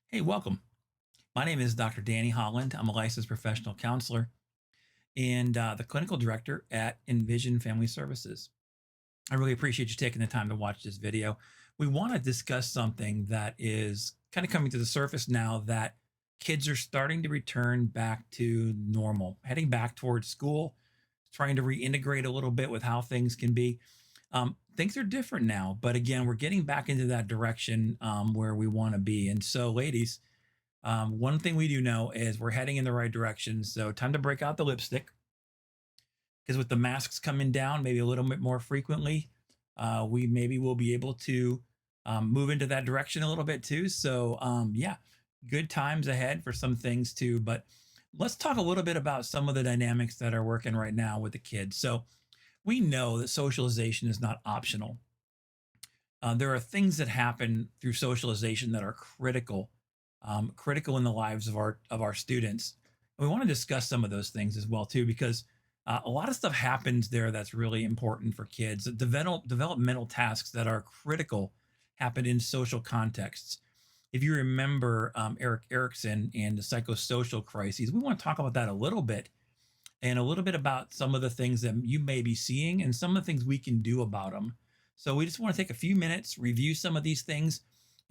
Hey, welcome. My name is Dr. Danny Holland. I'm a licensed professional counselor and the clinical director at Envision Family Services. I really appreciate you taking the time to watch this video. We want to discuss something that is kind of coming to the surface now that kids are starting to return back to normal, heading back towards school, trying to reintegrate a little bit with how things can be. Things are different now, but again, we're getting back into that direction where we want to be. And so, ladies, one thing we do know is we're heading in the right direction. So time to break out the lipstick because with the masks coming down, maybe a little bit more frequently, we maybe will be able to move into that direction a little bit too. So yeah, good times ahead for some things too. But let's talk a little bit about some of the dynamics that are working right now with the kids. So we know that socialization is not optional. There are things that happen through socialization that are critical in the lives of our students. And we want to discuss some of those things as well too, because a lot of stuff happens there that's really important for kids. Developmental tasks that are critical happen in social contexts. If you remember Eric Erickson and the psychosocial crises, we want to talk about that a little bit and a little bit about some of the things that you may be seeing and some of the things we can do about them. So we just want to take a few minutes, review some of these things,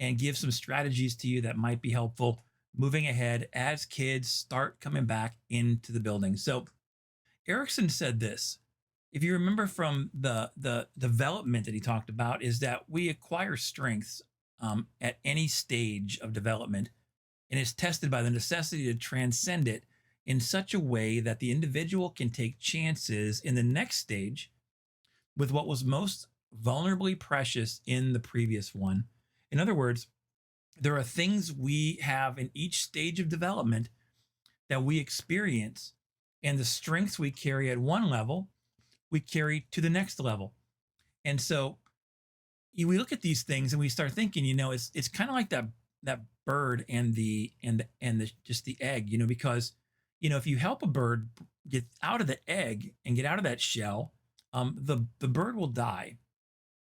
and give some strategies to you that might be helpful moving ahead as kids start coming back into the building. So Erickson said this. If you remember from the development that he talked about, is that we acquire strengths at any stage of development, and is tested by the necessity to transcend it in such a way that the individual can take chances in the next stage with what was most vulnerably precious in the previous one. In other words, there are things we have in each stage of development that we experience, and the strengths we carry at one level, we carry to the next level. And so we look at these things and we start thinking, it's kind of like that bird and the just the egg, because if you help a bird get out of the egg and get out of that shell, the bird will die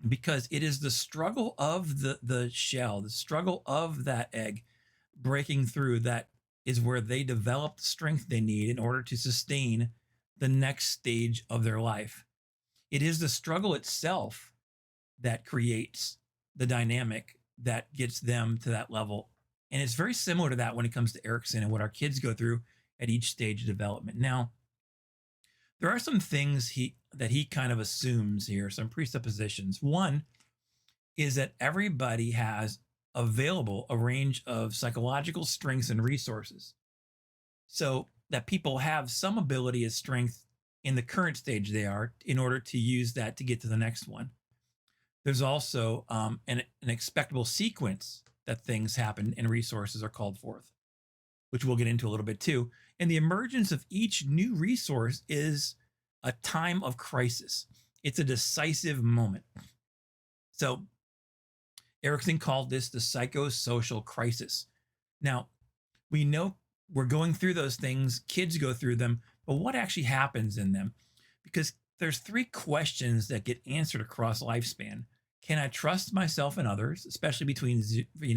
because it is the struggle of the shell, the struggle of that egg breaking through that is where they develop the strength they need in order to sustain the next stage of their life. It is the struggle itself that creates the dynamic that gets them to that level. And it's very similar to that when it comes to Erickson and what our kids go through at each stage of development. Now, there are some things he kind of assumes here, some presuppositions. One is that everybody has available a range of psychological strengths and resources. So that people have some ability as strength in the current stage they are in order to use that to get to the next one. There's also an expectable sequence that things happen and resources are called forth, which we'll get into a little bit too. And the emergence of each new resource is a time of crisis. It's a decisive moment. So Erickson called this the psychosocial crisis. Now, we know we're going through those things, kids go through them, but what actually happens in them? Because there's three questions that get answered across lifespan. Can I trust myself and others, especially between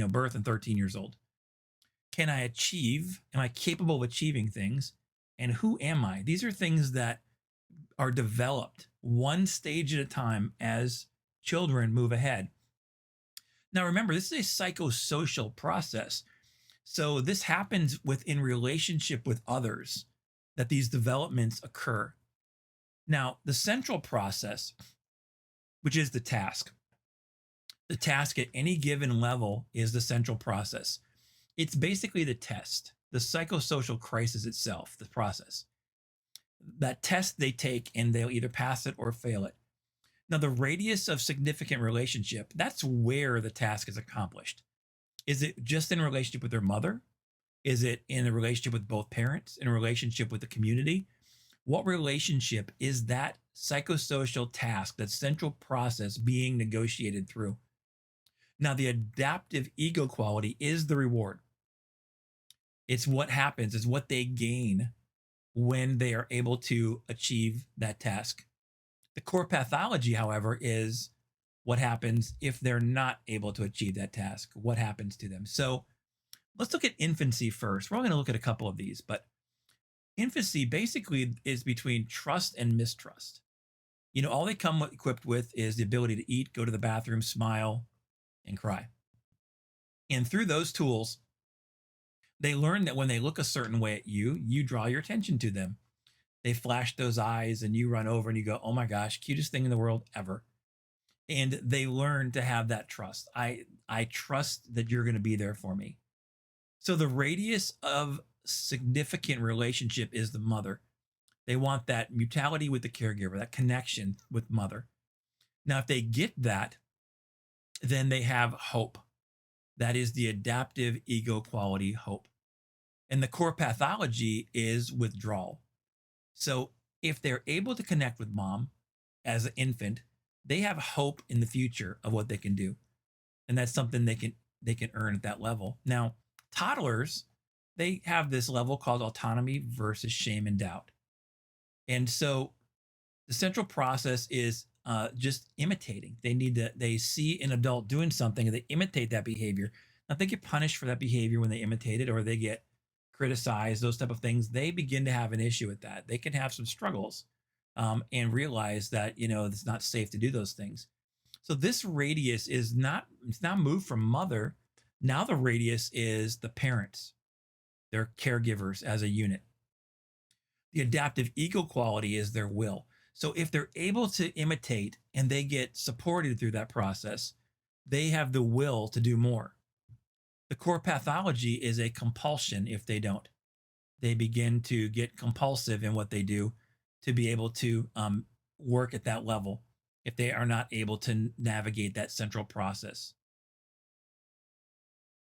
birth and 13 years old? Can I achieve? Am I capable of achieving things? And who am I? These are things that are developed one stage at a time as children move ahead. Now, remember, this is a psychosocial process. So this happens within relationship with others that these developments occur. Now, the central process, which is the task at any given level is the central process. It's basically the test, the psychosocial crisis itself, the process. That test they take and they'll either pass it or fail it. Now, the radius of significant relationship, that's where the task is accomplished. Is it just in a relationship with their mother? Is it in a relationship with both parents, in a relationship with the community? What relationship is that psychosocial task, that central process being negotiated through? Now, the adaptive ego quality is the reward. It's what happens, it's what they gain when they are able to achieve that task. The core pathology, however, is what happens if they're not able to achieve that task. What happens to them? So Let's look at infancy first. We're only going to look at a couple of these, but infancy basically is between trust and mistrust. All they come equipped with is the ability to eat, go to the bathroom, smile, and cry. And through those tools, they learn that when they look a certain way at you, you draw your attention to them. They flash those eyes and you run over and you go, "Oh my gosh, cutest thing in the world ever." And they learn to have that trust. I trust that you're going to be there for me. So the radius of significant relationship is the mother. They want that mutuality with the caregiver, that connection with mother. Now, if they get that, then they have hope. That is the adaptive ego quality hope. And the core pathology is withdrawal. So if they're able to connect with mom as an infant, they have hope in the future of what they can do. And that's something they can earn at that level. Now, toddlers, they have this level called autonomy versus shame and doubt. And so the central process is just imitating. They see an adult doing something and they imitate that behavior. Now, if they get punished for that behavior when they imitate it, or they get criticized, those type of things, they begin to have an issue with that. They can have some struggles, and realize that it's not safe to do those things. So this radius is not, it's now moved from mother. Now the radius is the parents, their caregivers as a unit. The adaptive ego quality is their will. So if they're able to imitate and they get supported through that process, they have the will to do more. The core pathology is a compulsion if they don't. They begin to get compulsive in what they do to be able to work at that level if they are not able to navigate that central process.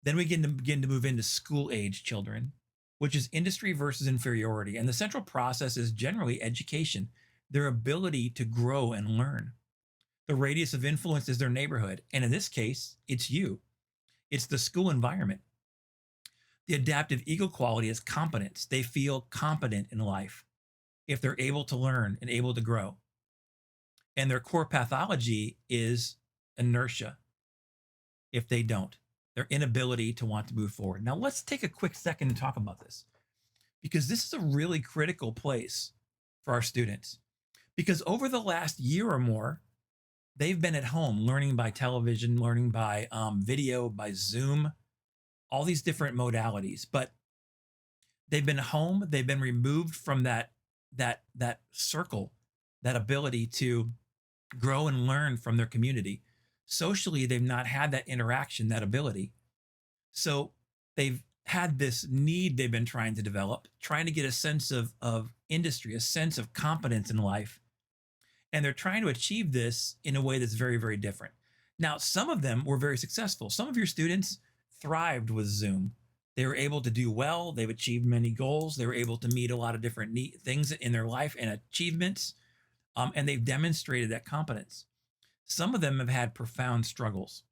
Then we begin to move into school age children, which is industry versus inferiority. And the central process is generally education, their ability to grow and learn. The radius of influence is their neighborhood. And in this case, it's you, it's the school environment. The adaptive ego quality is competence. They feel competent in life if they're able to learn and able to grow. And their core pathology is inertia if they don't, their inability to want to move forward. Now, let's take a quick second to talk about this, because this is a really critical place for our students. Because over the last year or more, they've been at home learning by television, learning by video, by Zoom, all these different modalities. But they've been home, they've been removed from that circle, that ability to grow and learn from their community. Socially, they've not had that interaction, that ability. So they've had this need they've been trying to develop, trying to get a sense of industry, a sense of competence in life. And they're trying to achieve this in a way that's very, very different. Now, some of them were very successful. Some of your students thrived with Zoom. They were able to do well. They've achieved many goals. They were able to meet a lot of different neat things in their life and achievements. And they've demonstrated that competence. Some of them have had profound struggles,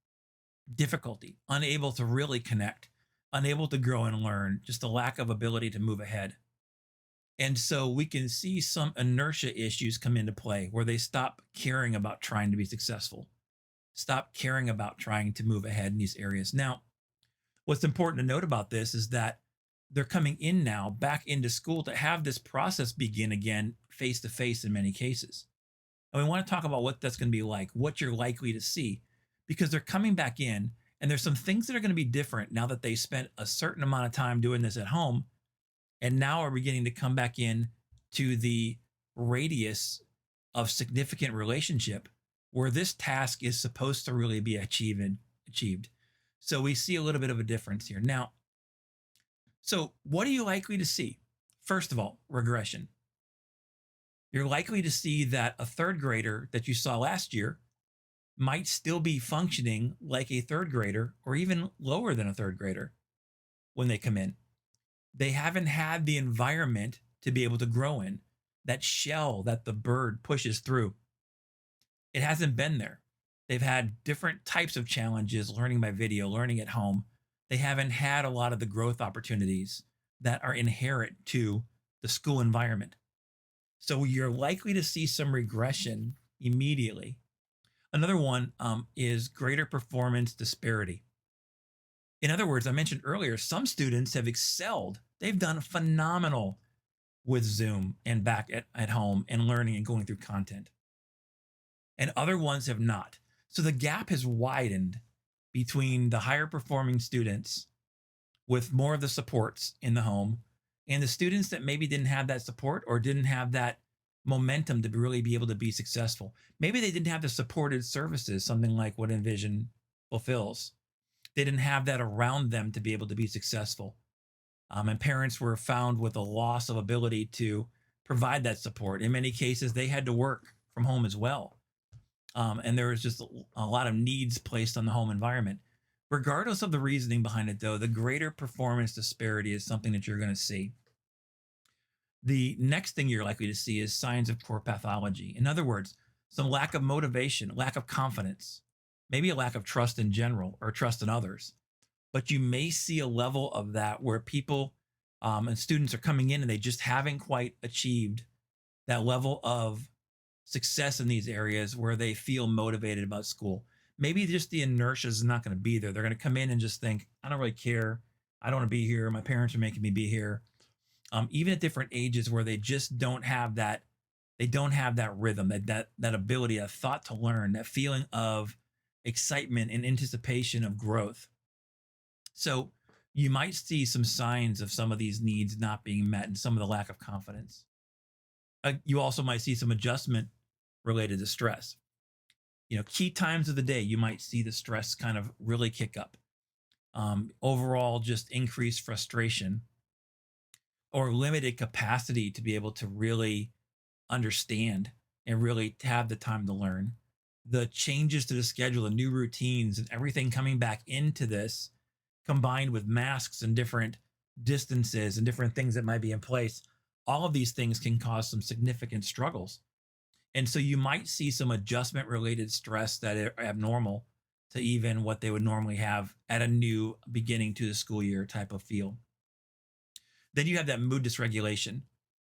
difficulty, unable to really connect, unable to grow and learn, just a lack of ability to move ahead. And so we can see some inertia issues come into play where they stop caring about trying to be successful, stop caring about trying to move ahead in these areas. Now, what's important to note about this is that they're coming in now back into school to have this process begin again face to face in many cases. And we want to talk about what that's going to be like, what you're likely to see, because they're coming back in and there's some things that are going to be different now that they spent a certain amount of time doing this at home and now are beginning to come back in to the radius of significant relationship where this task is supposed to really be achieved. So we see a little bit of a difference here. Now, so what are you likely to see? First of all, regression. You're likely to see that a third grader that you saw last year might still be functioning like a third grader or even lower than a third grader when they come in. They haven't had the environment to be able to grow in, that shell that the bird pushes through. It hasn't been there. They've had different types of challenges, learning by video, learning at home. They haven't had a lot of the growth opportunities that are inherent to the school environment. So you're likely to see some regression immediately. Another one is greater performance disparity. In other words, I mentioned earlier, some students have excelled. They've done phenomenal with Zoom and back at home and learning and going through content, and other ones have not. So the gap has widened between the higher performing students with more of the supports in the home and the students that maybe didn't have that support or didn't have that momentum to really be able to be successful. Maybe they didn't have the supported services, something like what Envision fulfills. They didn't have that around them to be able to be successful. And parents were found with a loss of ability to provide that support. In many cases, they had to work from home as well. And there was just a lot of needs placed on the home environment. Regardless of the reasoning behind it, though, the greater performance disparity is something that you're going to see. The next thing you're likely to see is signs of core pathology. In other words, some lack of motivation, lack of confidence, maybe a lack of trust in general or trust in others. But you may see a level of that where people and students are coming in and they just haven't quite achieved that level of success in these areas where they feel motivated about school. Maybe just the inertia is not going to be there. They're going to come in and just think, I don't really care. I don't want to be here. My parents are making me be here. Even at different ages where they just don't have that, they don't have that rhythm, that ability, a thought to learn, that feeling of excitement and anticipation of growth. So you might see some signs of some of these needs not being met and some of the lack of confidence. You also might see some adjustment related to stress. Key times of the day, you might see the stress kind of really kick up. Overall, just increased frustration or limited capacity to be able to really understand and really have the time to learn. The changes to the schedule, the new routines, and everything coming back into this, combined with masks and different distances and different things that might be in place, all of these things can cause some significant struggles. And so you might see some adjustment related stress that are abnormal to even what they would normally have at a new beginning to the school year type of feel. Then you have that mood dysregulation.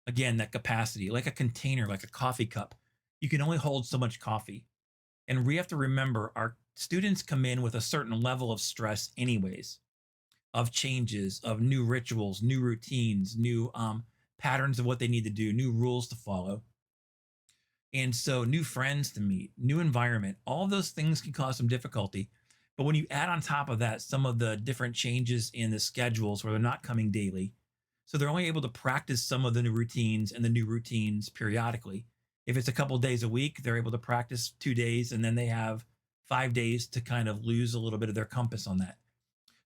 Again, that capacity, like a container, like a coffee cup. You can only hold so much coffee. And we have to remember our students come in with a certain level of stress, anyways, of changes, of new rituals, new routines, new patterns of what they need to do, new rules to follow. And so, new friends to meet, new environment, all of those things can cause some difficulty. But when you add on top of that some of the different changes in the schedules where they're not coming daily, so they're only able to practice some of the new routines and the new routines periodically. If it's a couple of days a week, they're able to practice 2 days and then they have 5 days to kind of lose a little bit of their compass on that.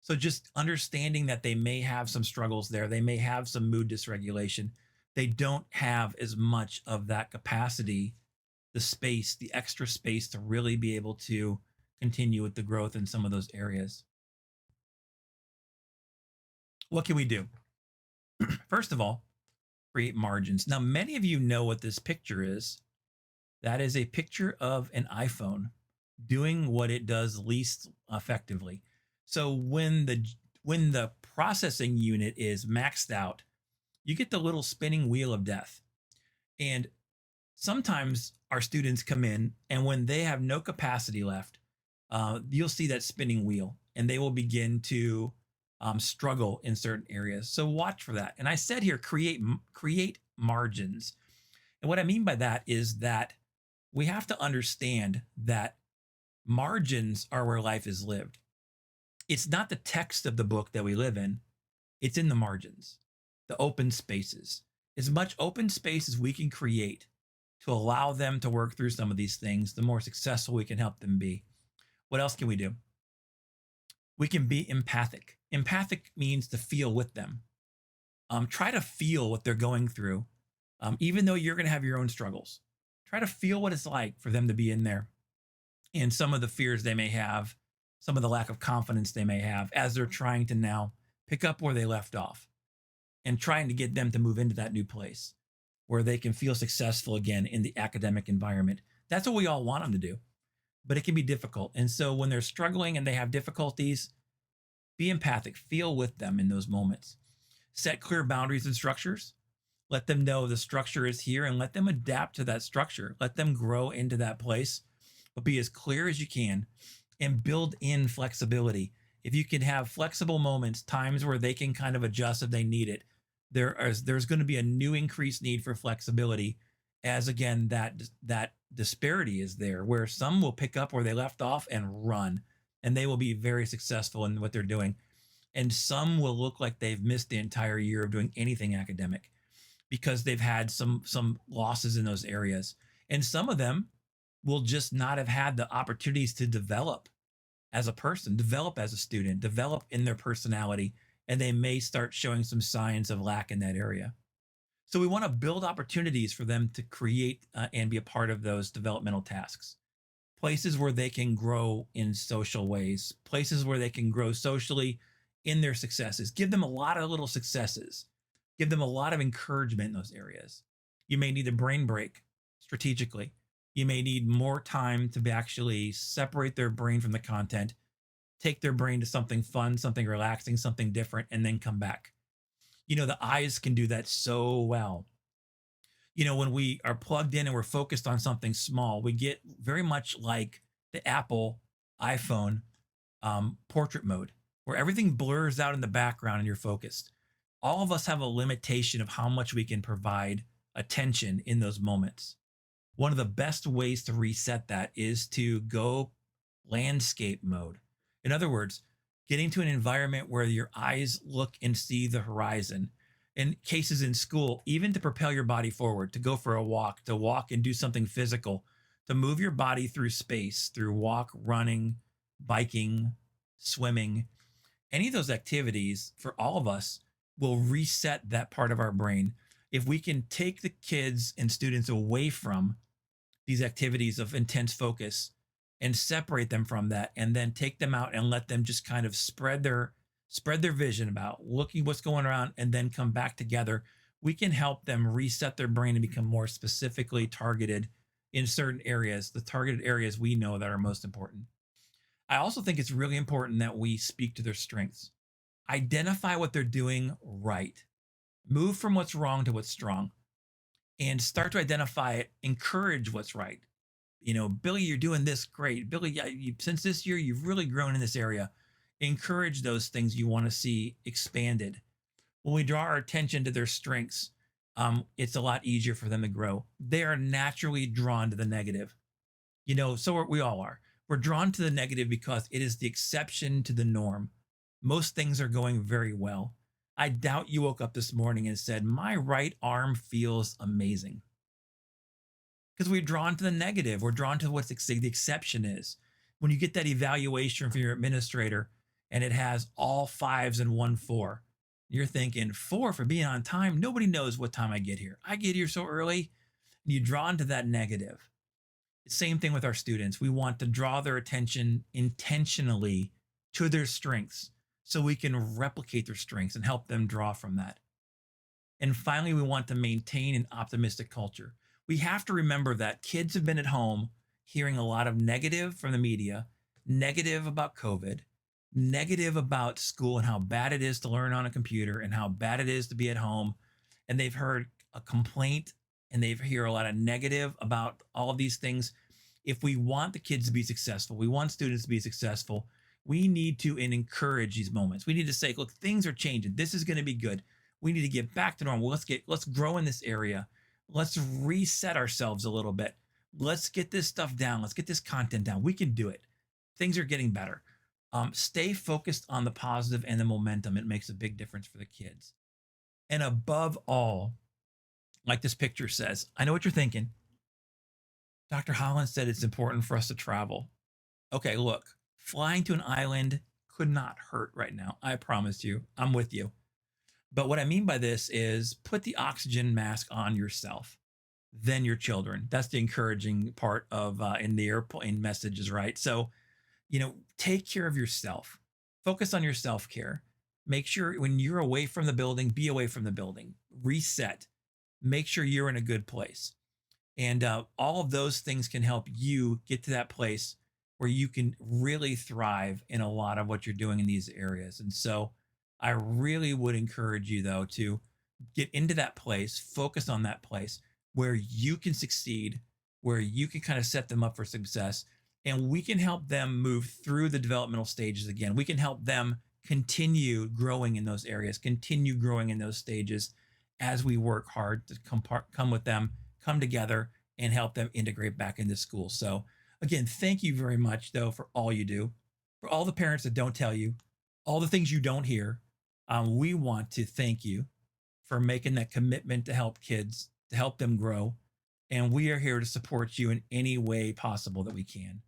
So just understanding that they may have some struggles there, they may have some mood dysregulation. They don't have as much of that capacity, the space, the extra space to really be able to continue with the growth in some of those areas. What can we do? First of all, create margins. Now, many of you know what this picture is. That is a picture of an iPhone doing what it does least effectively. So when the processing unit is maxed out, you get the little spinning wheel of death. And sometimes our students come in, and when they have no capacity left, you'll see that spinning wheel, and they will begin to struggle in certain areas. So watch for that. And I said here, create margins. And what I mean by that is that we have to understand that margins are where life is lived. It's not the text of the book that we live in, it's in the margins, the open spaces. As much open space as we can create to allow them to work through some of these things, the more successful we can help them be. What else can we do? We can be empathic. Empathic means to feel with them. Try to feel what they're going through, even though you're going to have your own struggles. Try to feel what it's like for them to be in there and some of the fears they may have, some of the lack of confidence they may have as they're trying to now pick up where they left off and trying to get them to move into that new place where they can feel successful again in the academic environment. That's what we all want them to do, but it can be difficult. And so when they're struggling and they have difficulties, be empathic, feel with them in those moments. Set clear boundaries and structures. Let them know the structure is here and let them adapt to that structure. Let them grow into that place, but be as clear as you can and build in flexibility If you can have flexible moments, times where they can kind of adjust if they need it, there's going to be a new increased need for flexibility, as again that disparity is there, where some will pick up where they left off and run, and they will be very successful in what they're doing, and some will look like they've missed the entire year of doing anything academic because they've had some losses in those areas, and some of them will just not have had the opportunities to develop as a person, develop as a student, develop in their personality, and they may start showing some signs of lack in that area. So we want to build opportunities for them to create and be a part of those developmental tasks. Places where they can grow in social ways, places where they can grow socially in their successes. Give them a lot of little successes. Give them a lot of encouragement in those areas. You may need a brain break strategically. You may need more time to actually separate their brain from the content, take their brain to something fun, something relaxing, something different, and then come back. The eyes can do that so well. When we are plugged in and we're focused on something small, we get very much like the Apple iPhone portrait mode, where everything blurs out in the background and you're focused. All of us have a limitation of how much we can provide attention in those moments. One of the best ways to reset that is to go landscape mode. In other words, getting to an environment where your eyes look and see the horizon. In cases in school, even to propel your body forward, to go for a walk, to walk and do something physical, to move your body through space, through walk, running, biking, swimming, any of those activities for all of us will reset that part of our brain. If we can take the kids and students away from these activities of intense focus and separate them from that, and then take them out and let them just kind of spread their vision about looking what's going around and then come back together, we can help them reset their brain and become more specifically targeted in certain areas, the targeted areas we know that are most important. I also think it's really important that we speak to their strengths, identify what they're doing right, move from what's wrong to what's strong, and start to identify it, encourage what's right. Billy, you're doing this great. Billy, yeah, since this year, you've really grown in this area. Encourage those things you want to see expanded. When we draw our attention to their strengths, it's a lot easier for them to grow. They are naturally drawn to the negative. We all are. We're drawn to the negative because it is the exception to the norm. Most things are going very well. I doubt you woke up this morning and said, "My right arm feels amazing." Because we're drawn to the negative. We're drawn to what the exception is. When you get that evaluation from your administrator and it has all fives and one four, you're thinking, four for being on time? Nobody knows what time I get here. I get here so early. And you're drawn to that negative. Same thing with our students. We want to draw their attention intentionally to their strengths so we can replicate their strengths and help them draw from that. And finally, we want to maintain an optimistic culture. We have to remember that kids have been at home hearing a lot of negative from the media, negative about COVID, negative about school and how bad it is to learn on a computer and how bad it is to be at home. And they've heard a complaint and they've heard a lot of negative about all of these things. If we want the kids to be successful, we want students to be successful, we need to encourage these moments. We need to say, look, things are changing. This is going to be good. We need to get back to normal. Let's grow in this area. Let's reset ourselves a little bit. Let's get this stuff down. Let's get this content down. We can do it. Things are getting better. Stay focused on the positive and the momentum. It makes a big difference for the kids. And above all, like this picture says, I know what you're thinking. Dr. Holland said it's important for us to travel. Okay, look, flying to an island could not hurt right now. I promise you. I'm with you. But what I mean by this is put the oxygen mask on yourself, then your children. That's the encouraging part of in the airplane messages, right? So, take care of yourself. Focus on your self-care. Make sure when you're away from the building, be away from the building. Reset. Make sure you're in a good place. And all of those things can help you get to that place where you can really thrive in a lot of what you're doing in these areas. And so I really would encourage you, though, to get into that place, focus on that place where you can succeed, where you can kind of set them up for success, and we can help them move through the developmental stages again. We can help them continue growing in those areas, continue growing in those stages as we work hard to come with them, come together, and help them integrate back into school. So, again, thank you very much, though, for all you do, for all the parents that don't tell you, all the things you don't hear. We want to thank you for making that commitment to help kids, to help them grow. And we are here to support you in any way possible that we can.